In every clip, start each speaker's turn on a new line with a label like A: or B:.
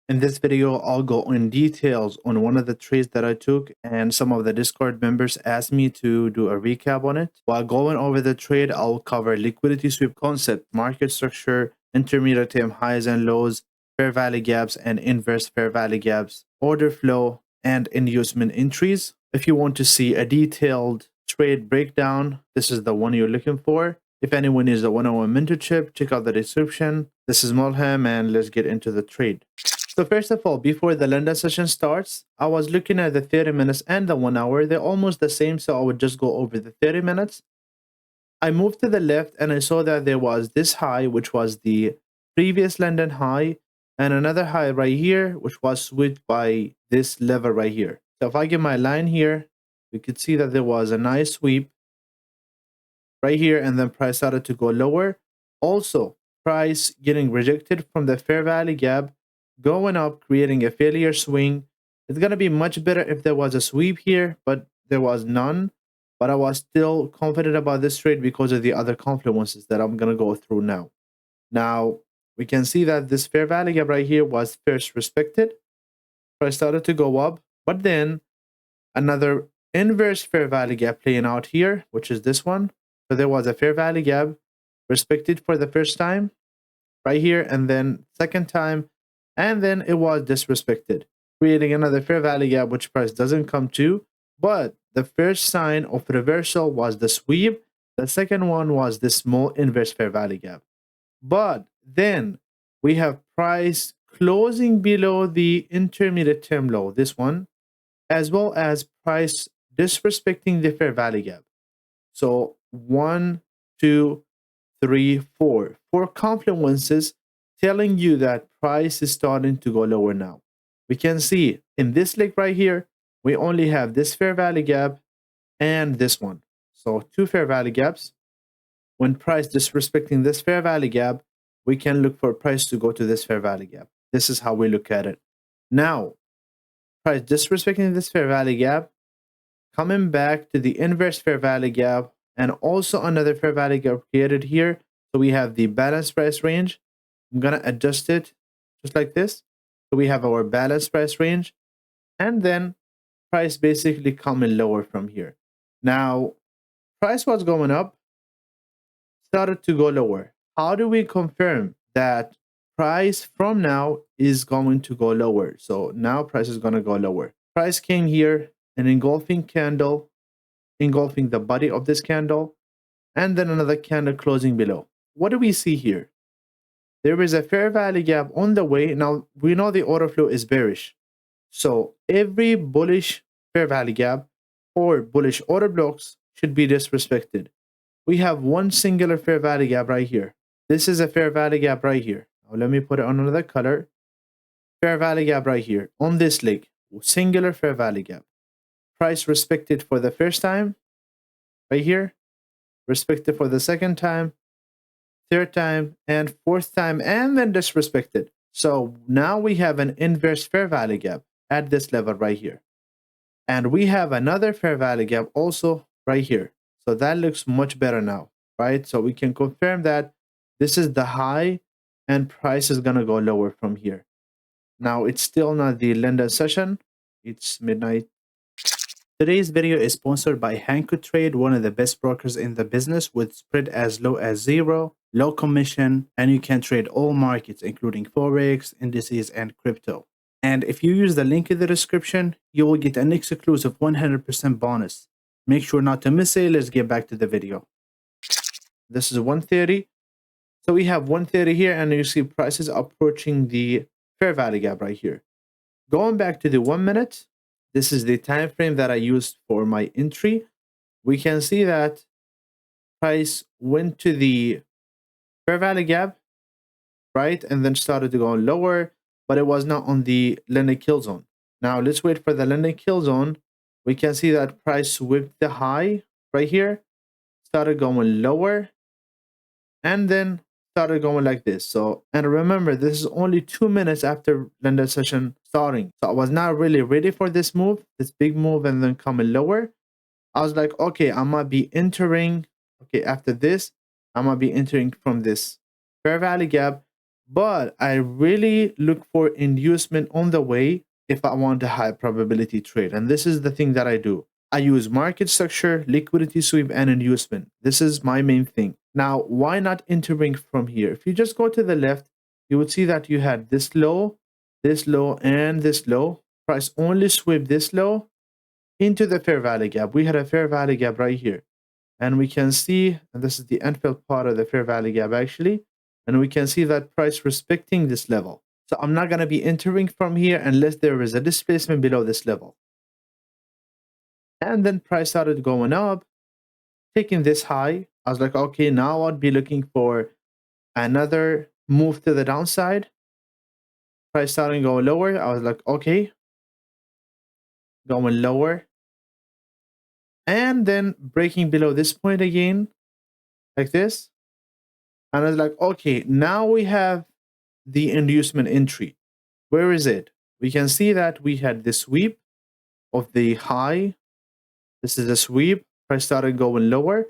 A: In this video, I'll go in details on one of the trades that I took, and some of the Discord members asked me to do a recap on it. While going over the trade, I'll cover liquidity sweep concept, market structure, intermediate time highs and lows, fair value gaps and inverse fair value gaps, order flow, and inducement entries. If you want to see a detailed trade breakdown, this is the one you're looking for. If anyone needs a one-on-one mentorship, check out the description. This is Mulham, and let's get into the trade. So first of all, before the London session starts, I was looking at the 30 minutes and the 1 hour. They're almost the same, so I would just go over the 30 minutes. I moved to the left and I saw that there was this high, which was the previous London high, and another high right here, which was swept by this level right here. So if I get my line here, we could see that there was a nice sweep right here, and then price started to go lower. Also, price getting rejected from the fair value gap, going up, creating a failure swing. It's going to be much better if there was a sweep here, but there was none. But I was still confident about this trade because of the other confluences that I'm going to go through now. Now, we can see that this fair value gap right here was first respected. Price started to go up, but then another inverse fair value gap playing out here, which is this one. So there was a fair value gap respected for the first time right here, and then second time, and then it was disrespected, creating another fair value gap, which price doesn't come to. But the first sign of reversal was the sweep. The second one was the small inverse fair value gap. But then we have price closing below the intermediate term low, this one, as well as price disrespecting the fair value gap. So 1, 2, 3, 4. 4 confluences telling you that price is starting to go lower now. We can see in this leg right here, we only have this fair value gap and this one. So 2 fair value gaps. When price disrespecting this fair value gap, we can look for price to go to this fair value gap. This is how we look at it. Now, price disrespecting this fair value gap, coming back to the inverse fair value gap, and also another fair value gap created here. So we have the balanced price range. I'm going to adjust it just like this. So we have our balanced price range, and then price basically coming lower from here. Now, price was going up, started to go lower. How do we confirm that price from now is going to go lower? So now price is going to go lower. Price came here, an engulfing candle, engulfing the body of this candle, and then another candle closing below. What do we see here? There is a fair value gap on the way. Now, we know the order flow is bearish. So every bullish fair value gap or bullish order blocks should be disrespected. We have one singular fair value gap right here. This is a fair value gap right here. Now, let me put it on another color. Fair value gap right here on this leg. Singular fair value gap. Price respected for the first time right here, respected for the second time, third time, and fourth time, and then disrespected. So now we have an inverse fair value gap at this level right here, and we have another fair value gap also right here. So that looks much better now, right? So we can confirm that this is the high and price is gonna go lower from here. Now, it's still not the London session. It's midnight. Today's video is sponsored by ICT Trade, one of the best brokers in the business with spread as low as 0, low commission, and you can trade all markets, including Forex, indices, and crypto. And if you use the link in the description, you will get an exclusive 100% bonus. Make sure not to miss it. Let's get back to the video. This is 130. So we have 130 here, and you see prices approaching the fair value gap right here. Going back to the 1 minute, this is the time frame that I used for my entry. We can see that price went to the fair value gap, right? And then started to go lower, but it was not on the London kill zone. Now let's wait for the London kill zone. We can see that price swept the high right here, started going lower, and then started going like this. So, and remember, this is only 2 minutes after London session starting. So I was not really ready for this move, this big move, and then coming lower. I was like, okay, I might be entering. Okay, after this, I might be entering from this fair value gap. But I really look for inducement on the way if I want a high probability trade. And this is the thing that I do. I use market structure, liquidity sweep, and inducement. This is my main thing. Now, why not entering from here? If you just go to the left, you would see that you had this low, and this low. Price only sweep this low into the fair value gap. We had a fair value gap right here. And we can see, and this is the end fill part of the fair value gap actually, and we can see that price respecting this level. So I'm not going to be entering from here unless there is a displacement below this level. And then price started going up, taking this high. I was like, okay, now I'd be looking for another move to the downside. Price starting to go lower. I was like, okay, going lower. And then breaking below this point again, like this. And I was like, okay, now we have the inducement entry. Where is it? We can see that we had the sweep of the high. This is a sweep. Price started going lower.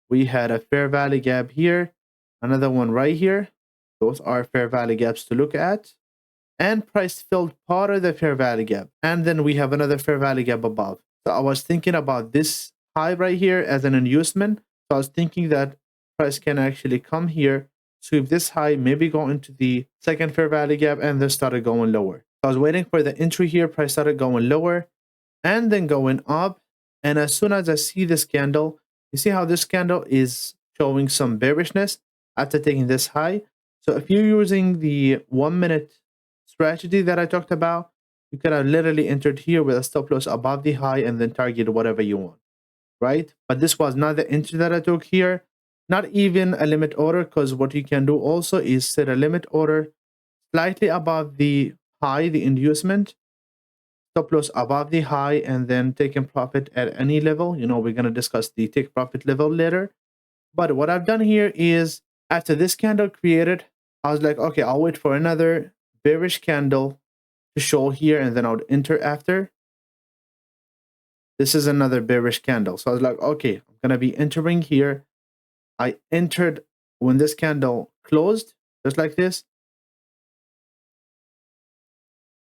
A: We had a fair value gap here. Another one right here. Those are fair value gaps to look at. And price filled part of the fair value gap. And then we have another fair value gap above. So I was thinking about this high right here as an inducement. So I was thinking that price can actually come here, sweep this high, maybe go into the second fair value gap, and then started going lower. So I was waiting for the entry here. Price started going lower and then going up. And as soon as I see this candle, you see how this candle is showing some bearishness after taking this high. So if you're using the 1 minute strategy that I talked about, you could have literally entered here with a stop loss above the high and then target whatever you want, right? But this was not the entry that I took here, not even a limit order, because what you can do also is set a limit order slightly above the high, the inducement, stop loss above the high, and then taking profit at any level. You know, we're going to discuss the take profit level later. But what I've done here is after this candle created, I was like, okay, I'll wait for another bearish candle to show here, and then I would enter after. This is another bearish candle. So I was like, okay, I'm going to be entering here. I entered when this candle closed, just like this.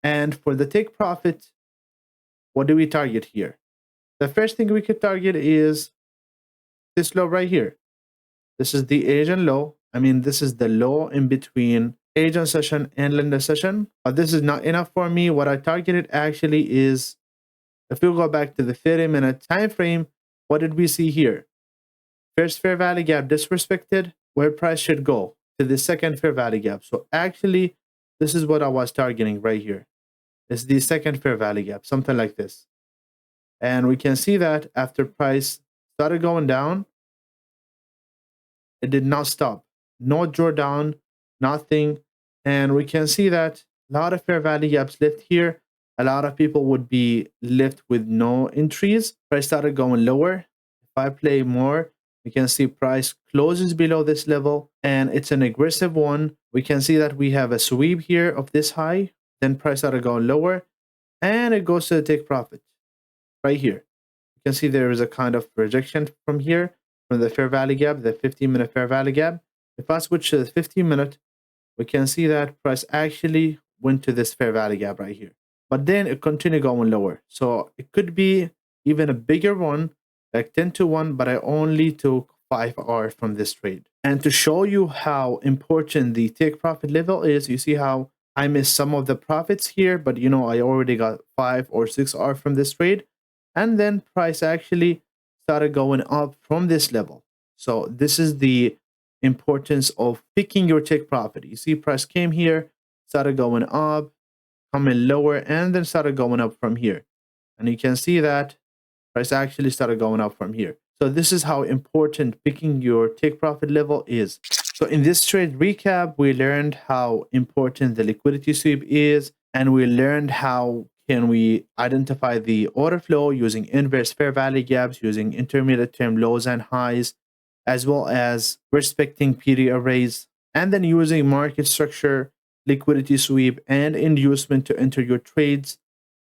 A: And for the take profit, what do we target here? The first thing we could target is this low right here. This is the Asian low. I mean, this is the low in between Asian session and London session. But this is not enough for me. What I targeted actually is, if we go back to the 30-minute time frame, what did we see here? First fair value gap disrespected, where price should go to the second fair value gap. So actually, this is what I was targeting right here. It's the second fair value gap, something like this. And we can see that after price started going down, it did not stop. No drawdown, nothing. And we can see that a lot of fair value gaps left here. A lot of people would be left with no entries. Price started going lower. If I play more, we can see price closes below this level, and it's an aggressive one. We can see that we have a sweep here of this high. Then price started going lower, and it goes to the take profit right here. You can see there is a kind of projection from here, from the fair value gap, the 15-minute fair value gap. If I switch to the 15-minute, we can see that price actually went to this fair value gap right here. But then it continued going lower. So it could be even a bigger one, like 10-1, but I only took 5 hours from this trade. And to show you how important the take profit level is, you see how I missed some of the profits here, but you know, I already got 5 or 6 hours from this trade. And then price actually started going up from this level. So this is the importance of picking your take profit. You see price came here, started going up, coming lower, and then started going up from here. And you can see that price actually started going up from here. So this is how important picking your take profit level is. So in this trade recap, we learned how important the liquidity sweep is, and we learned how can we identify the order flow using inverse fair value gaps, using intermediate term lows and highs, as well as respecting PD arrays, and then using market structure, liquidity sweep, and inducement to enter your trades.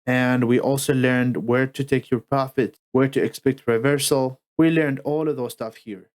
A: And we also learned where to take your profit, where to expect reversal. We learned all of those stuff here.